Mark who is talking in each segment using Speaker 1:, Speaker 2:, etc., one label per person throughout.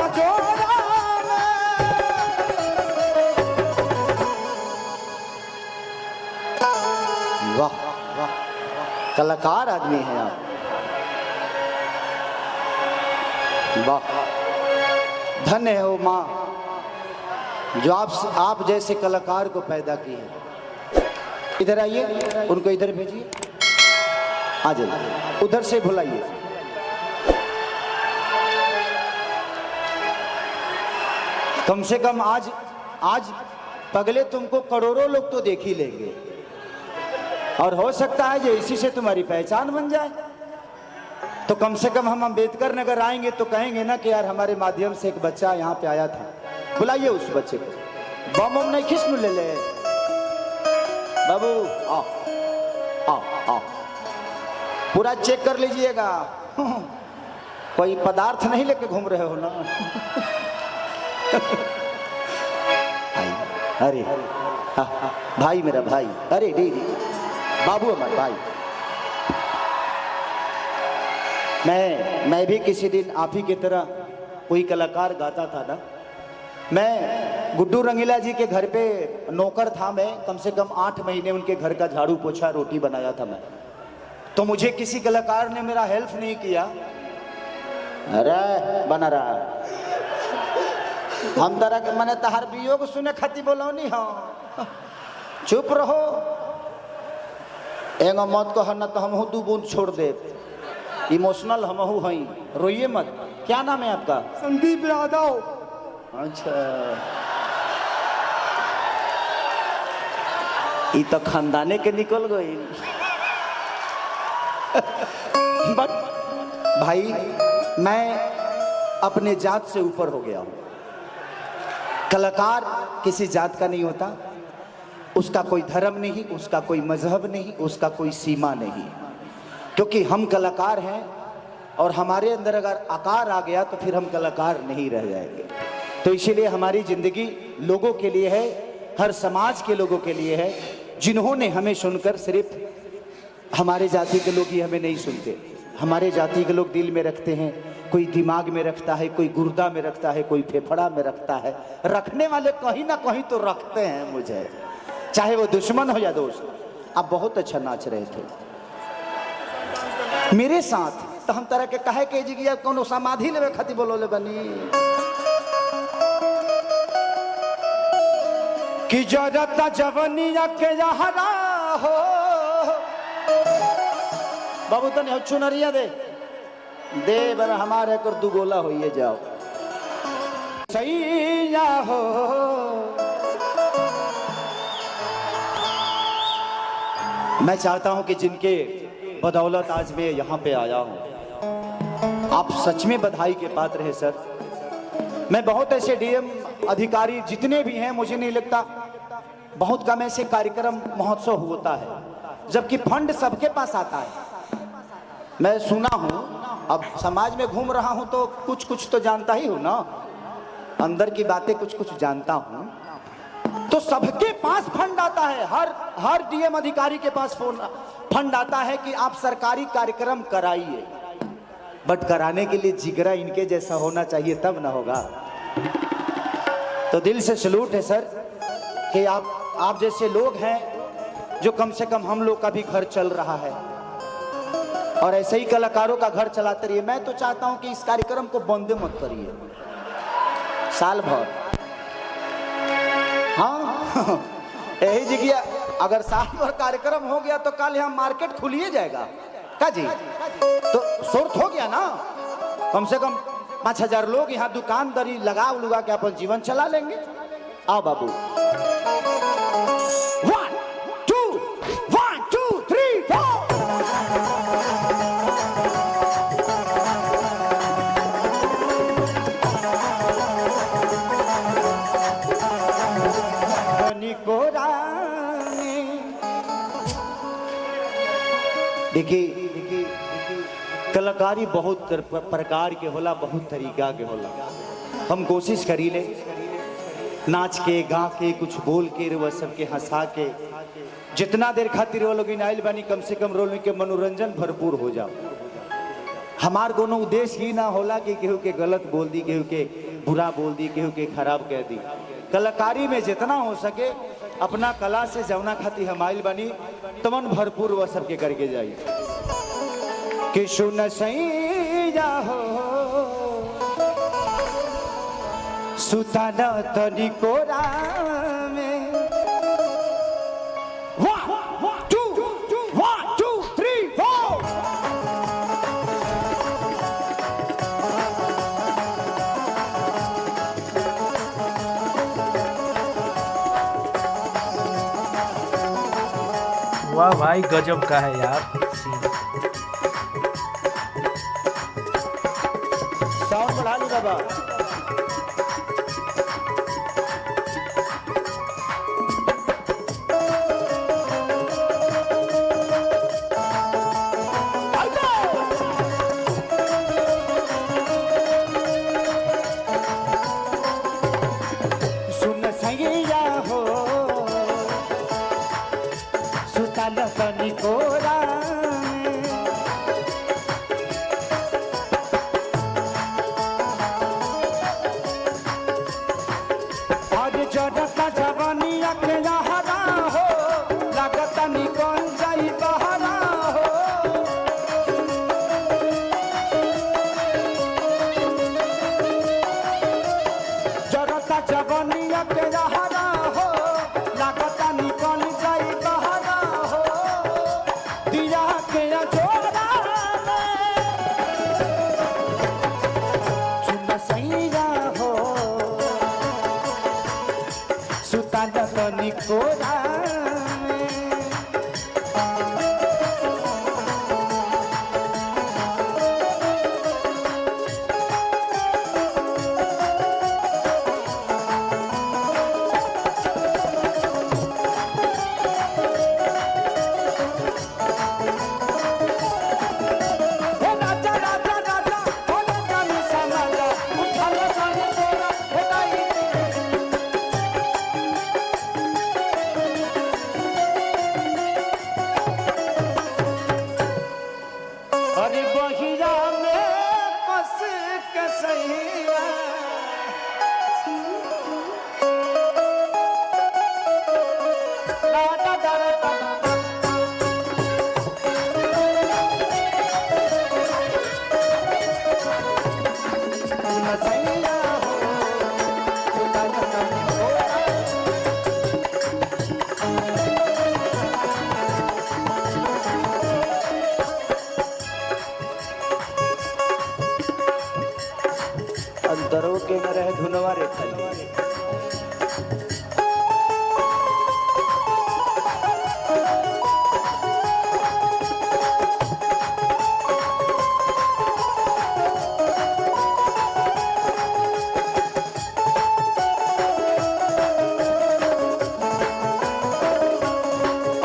Speaker 1: जोड़ा वाह वाह, कलाकार आदमी हैं आप। वाह, धन्य है वो माँ जो आप जैसे कलाकार को पैदा की है। इधर आइए, उनको इधर भेजिए, आ जाइए, उधर से बुलाइए। कम से कम आज पगले तुमको करोड़ों लोग तो देख ही लेंगे, और हो सकता है जो इसी से तुम्हारी पहचान बन जाए। तो कम से कम हम अंबेडकर नगर आएंगे तो कहेंगे ना कि यार हमारे माध्यम से एक बच्चा यहाँ पे आया था। बुलाइए उस बच्चे को। बम बम नहीं खिस्म ले ले बाबू, आओ आओ आओ, पूरा चेक कर लीजिएगा, कोई पदार्थ नहीं लेके घूम रहे हो ना। अरे भाई, मेरा भाई, अरे रे बाबू हमारा भाई। मैं भी किसी दिन आप ही की तरह कोई कलाकार गाता था ना। मैं गुड्डू रंगीला जी के घर पे नौकर था। मैं कम से कम 8 महीने उनके घर का झाड़ू पोछा रोटी बनाया था मैं। तो मुझे किसी कलाकार ने मेरा हेल्प नहीं किया। अरे बना रहा हम तरह के मैंने तहार वियोग सुने खाती बोलो नहीं हो, चुप रहो। एगो मत कह न तो हम 2 बूंद छोड़ दे। इमोशनल हम हई, रोइए मत। क्या नाम है आपका?
Speaker 2: संदीप यादव।
Speaker 1: अच्छा, ये तो खानदाने के निकल गई। बट भाई, मैं अपने जात से ऊपर हो गया हूं। कलाकार किसी जात का नहीं होता, उसका कोई धर्म नहीं, उसका कोई मजहब नहीं, उसका कोई सीमा नहीं, क्योंकि हम कलाकार हैं और हमारे अंदर अगर आकार आ गया तो फिर हम कलाकार नहीं रह जाएंगे। तो इसीलिए हमारी जिंदगी लोगों के लिए है, हर समाज के लोगों के लिए है, जिन्होंने हमें सुनकर, सिर्फ हमारे जाति के लोग ही हमें नहीं सुनते। हमारे जाति के लोग दिल में रखते हैं, कोई दिमाग में रखता है, कोई गुर्दा में रखता है, कोई फेफड़ा में रखता है। रखने वाले कहीं ना कहीं तो रखते हैं मुझे, चाहे वो दुश्मन हो या दोस्त। आप बहुत अच्छा नाच रहे थे मेरे साथ। तो हम तरह के कहे के जी कोनो समाधि लेवे खाती बोलो ले बनी कि जरता जवनिया के जहरा हो। बाबू तने चुनरिया दे बर हमारे कर 2 गोला होइए जाओ सही या हो। मैं चाहता हूं कि जिनके बदौलत आज मैं यहाँ पे आया हूँ, आप सच में बधाई के पात्र हैं सर। मैं बहुत ऐसे डीएम अधिकारी जितने भी हैं, मुझे नहीं लगता बहुत कम ऐसे कार्यक्रम महोत्सव होता है जबकि फंड सबके पास आता है। मैं सुना हूँ, अब समाज में घूम रहा हूँ तो कुछ तो जानता ही हूँ ना, अंदर की बातें कुछ जानता हूँ। तो सबके पास फंड आता है, हर डीएम अधिकारी के पास फंड आता है कि आप सरकारी कार्यक्रम कराइए, बट कराने के लिए जिगरा इनके जैसा होना चाहिए, तब ना होगा। तो दिल से सैल्यूट है सर कि आप जैसे लोग हैं जो कम से कम हम लोग का भी घर चल रहा है, और ऐसे ही कलाकारों का घर चलाते रहिए। मैं तो चाहता हूं कि इस कार्यक्रम को बंद मत करिए साल भर। हाँ यही जगह अगर साल भर कार्यक्रम हो गया तो कल यहाँ मार्केट खुलिए जाएगा का जी। तो शोर्ट हो गया ना, कम से कम 5,000 लोग यहाँ दुकानदारी लगा के अपन जीवन चला लेंगे। आओ बाबू, 1 2 1 2 3 4। देखिए कलाकारी बहुत प्रकार के होला, बहुत तरीका के होला। हम कोशिश करी ले नाच के, गा के, कुछ बोल के, वह सबके हंसा के, जितना देर खातिर वो लोग आइल बानी कम से कम रोल के मनोरंजन भरपूर हो जाओ। हमार कोनो उद्देश्य ही ना होला कि केहू के गलत बोल दी, केहू के बुरा बोल दी, केहू के खराब कह दी। कलाकारी में जितना हो सके अपना कला से जवना खाती हम आइल बनी तमन भरपूर वह सबके करके जाई। कि सुन सैया हो सुताना तनी कोरा में 1 2 1 2 3 4
Speaker 2: वाह भाई गजब का है यार सीन।
Speaker 1: साउंड बढ़ा ली बाबा। सुन सैया हो सुताना तनी कोरा आज जड़ता जवानिया के लहरा हो लगता निकल जाई बहरा हो। जड़ता जवानिया के लहरा हो लगता निकल जाई बहरा हो। दिया के जोड़ा सुन सैया हो सुताना तनी कोरा राजा राजा राजा होले जानी समाजा उठालो जानी कोरा हे दाई। अरे बहिरा में बस के सैया राजा राजा सुन सैया हो सुताना तनी कोरा। अंतरों के न रहे धुनवा रे खाली।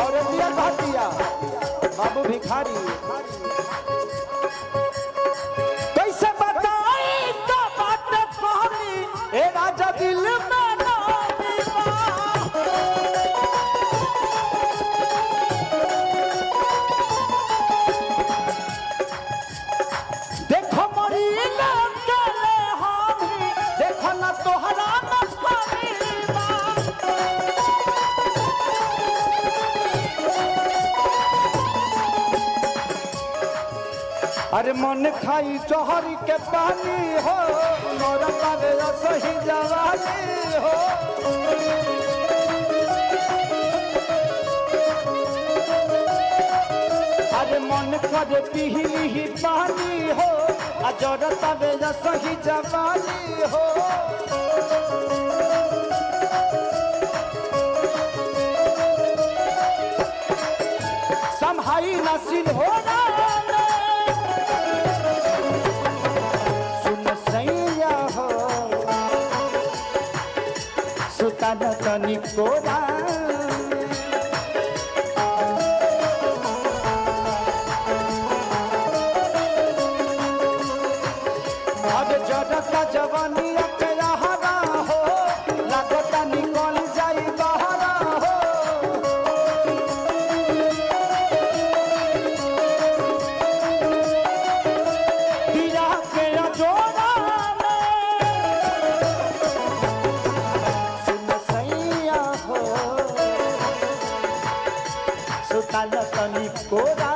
Speaker 1: और दिया भातिया बाबू भिखारी कैसे बताई तो बात कहनी ए राजा दिल में ना दीवा। देखो मोरी लगे हामी देखो ना तोहरा न परीवा। अरे मन खाई चोहरी के पानी हो मोरा पावे सही जवानी हो। अरे मन करे पीली ही पानी हो अजर पावे सही जवानी हो। संभाई नसीब हो ना सुन सैया हो सुताना तनी कोरा। अब जड़ता जवानी के लहरा हो लगता निकल जाई बहरा हो। न तनी कोरा